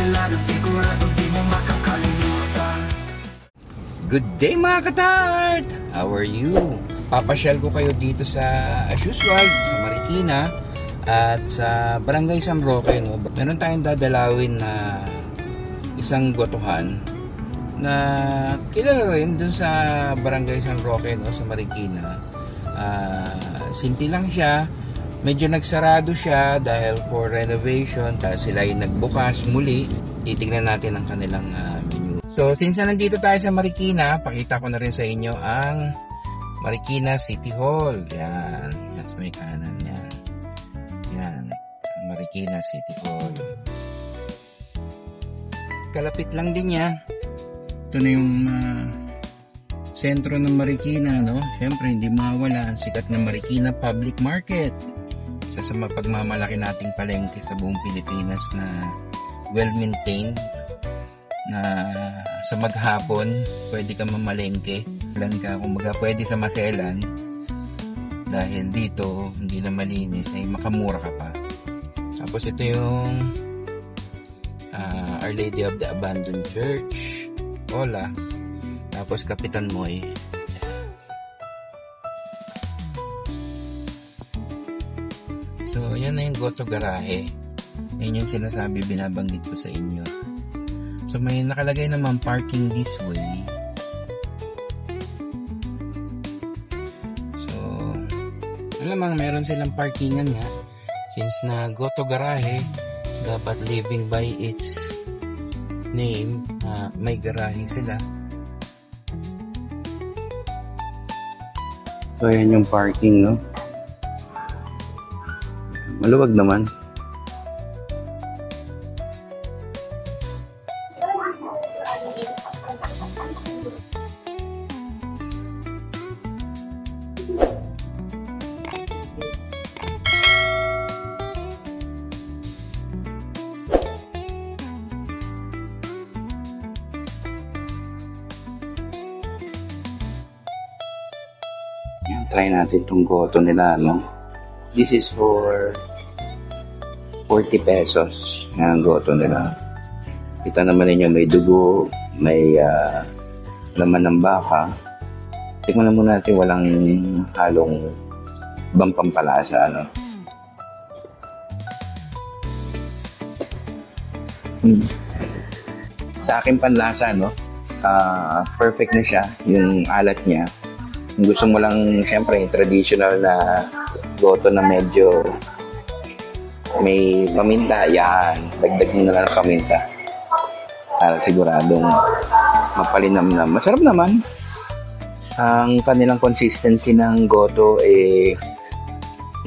nila na sigurado di mo makakalimutan. Good day mga katart! How are you? Papasyal ko kayo dito sa, as usual, sa Marikina at sa Barangay San Roque. No? Meron tayong dadalawin na isang gotohan na kilala rin dun sa Barangay San Roque, no? Sa Marikina. Simple lang siya. Medyo nagsarado siya dahil for renovation, dahil sila ay nagbukas muli. Titignan natin ang kanilang menu. So since nandito tayo sa Marikina, pakita ko na rin sa inyo ang Marikina City Hall. Yan, nasa may kanan yan. Yan, Marikina City Hall. Kalapit lang din niya. Ito na yung sentro ng Marikina, no? Siyempre hindi mawala ang sikat ng Marikina Public Market. Isa sa mapagmamalaki nating palengke sa buong Pilipinas na well-maintained, na sa maghapon pwede ka mamalengke. Ilan ka, kumbaga pwede sa maselan, dahil dito hindi na malinis ay makamura ka pa. Tapos ito yung Our Lady of the Abandoned Church, Ola. Tapos Kapitan Moy. So yan na yung Goto Garahe. Yan yung sinasabi, binabanggit ko sa inyo. So may nakalagay naman parking this way. So alamang meron silang parkingan nga. Since na Goto Garahe, dapat living by its name, may garahe sila. So yan yung parking, no? Maluwag naman. Yan, try natin itong goto nila, no? This is for 40 pesos ang goto nila. Kita naman ninyo, may dugo, may laman ng baka. Tingnan muna natin, walang halong ibang pampalasa, ano? Sa akin panlasa, no? Perfect na siya, yung alat niya. Kung gusto mo lang, syempre, traditional na goto na medyo may paminta, yan. Dagdag mo na lang ng paminta. Siguradong mapalinamnam. Masarap naman. Ang kanilang consistency ng goto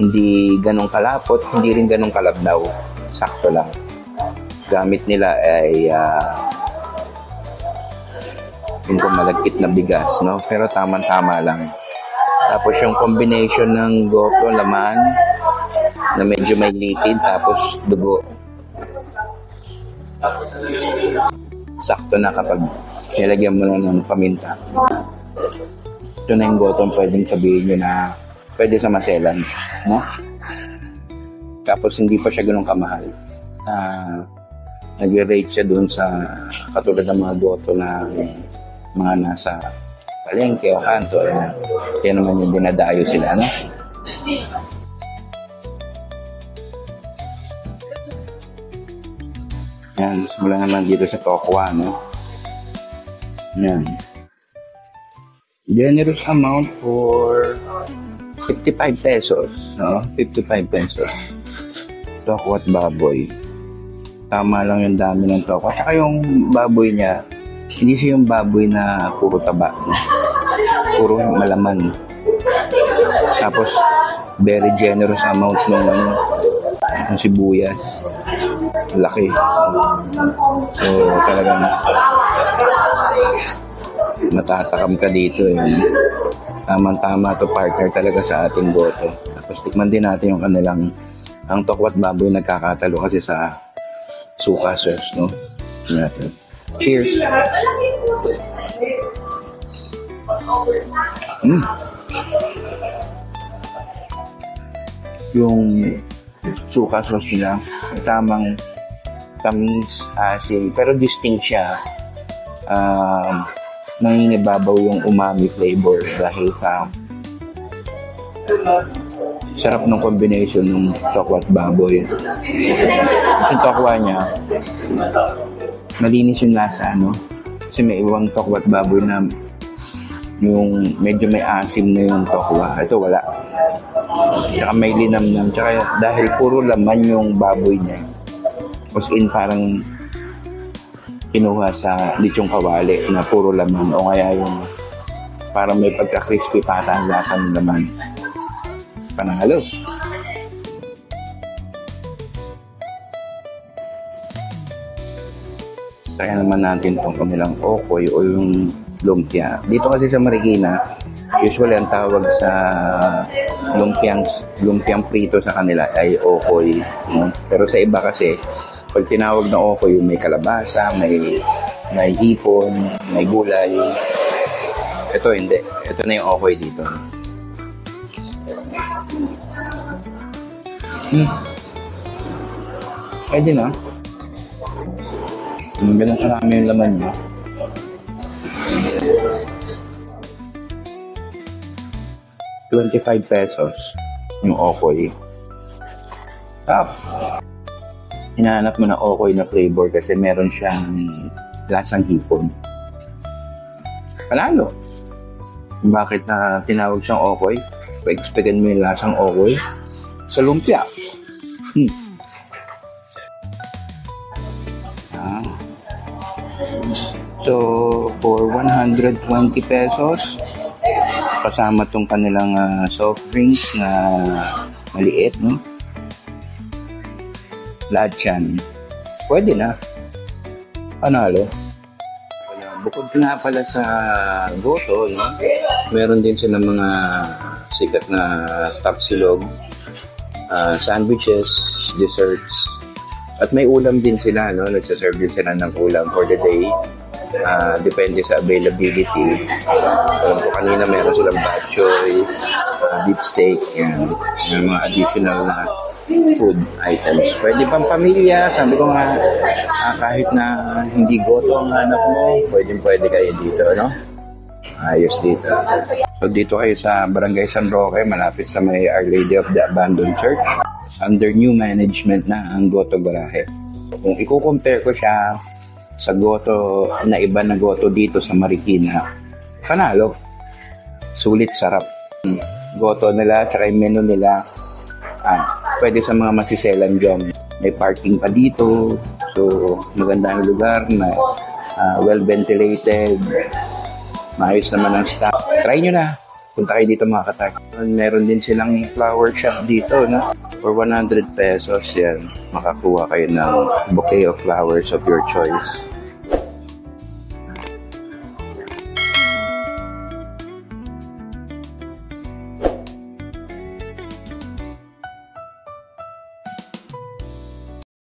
hindi ganong kalapot, hindi rin ganong kalabdaw. Sakto lang. Gamit nila ay yung malagkit na bigas, no? Pero tama-tama lang. Tapos yung combination ng goto, laman, na medyo may litid, tapos dugo. Sakto na kapag nilagyan mo na ng paminta. Ito na yung goto, pwedeng sabihin nyo na pwede sa maselan, no? Tapos hindi pa siya ganun kamahal. Nag-rate siya dun sa katulad ng mga goto na mga nasa palengke o kanto. Kaya naman yung dinadayo sila, no? Yan, simula naman dito sa Tokwa, no? Yan. Generous amount for 55 pesos, no? 55 pesos. Tokwa at baboy. Tama lang yung dami ng tokwa. Saka yung baboy niya, hindi siya yung baboy na puro taba, no? Puro malaman. Tapos, very generous amount ng sibuyas. Laki. So, talagang matatakam ka dito. Tama-tama to, partner talaga sa ating goto. Tapos, tikman din natin yung kanilang, ang tokwat baboy nagkakatalo kasi sa suka sauce, no? Natin. Cheers! Yung suka sauce nila, tamang tamis, asim, pero distinct siya. Nangingibabaw yung umami flavor dahil sa sarap ng combination ng tokwa at baboy. Yung tokwa niya, malinis yung lasa, no? Kasi may ibang tokwa at baboy na yung medyo may asim na yung tokwa. Ito wala. Tsaka may linamnam. Tsaka dahil puro laman yung baboy niya. As in parang kinuha sa lechong kawali na puro laman. O kaya yung parang may pagka-crispy pata ang lasa ng laman. Panalo. Kaya naman natin itong kanilang okoy o yung lumpia. Dito kasi sa Marikina, usually ang tawag sa lumpiang prito sa kanila ay okoy. No? Pero sa iba kasi, pag tinawag na okoy, may kalabasa, may hipon, may gulay. Ito hindi. Ito na yung okoy dito. Pwede na. Ganun karami yung laman niya. ₱25 yung okoy. Top. Hinahanap mo na okoy na flavor kasi meron siyang lasang hipon. Panalo. Bakit na tinawag siyang okoy? Pa-expectan mo yung lasang okoy sa lumpia. So, for ₱120 kasama tong kanilang soft drinks na maliit, no? Lahat yan. Pwede na. Panalo. Bukod nga pala sa goto, no? Meron din silang mga sikat na tapsilog, sandwiches, desserts, at may ulam din sila, no? Nagsaserve din sila ng ulam for the day. Depende sa availability. Kanina meron silang bok choy, beef steak, yan. Yung mga additional na food items. Pwede pang pamilya. Sabi ko nga, kahit na hindi goto ang hanap mo, pwede kayo dito, no? Ayos dito. So dito kayo sa Barangay San Roque, malapit sa may Our Lady of the Abandoned Church. Under new management na ang Goto Garahe. Kung i-compare ko siya sa goto na iba na goto dito sa Marikina, panalo. Sulit, sarap. Goto nila, tsaka yung menu nila, pwede sa mga masiselan dyan. May parking pa dito. So, maganda ang lugar na well ventilated. Maayos naman ang staff. Try nyo na. Punta kayo dito mga katak. Meron din silang flower shop dito, no? For ₱100 yan, makakuha kayo ng bouquet of flowers of your choice.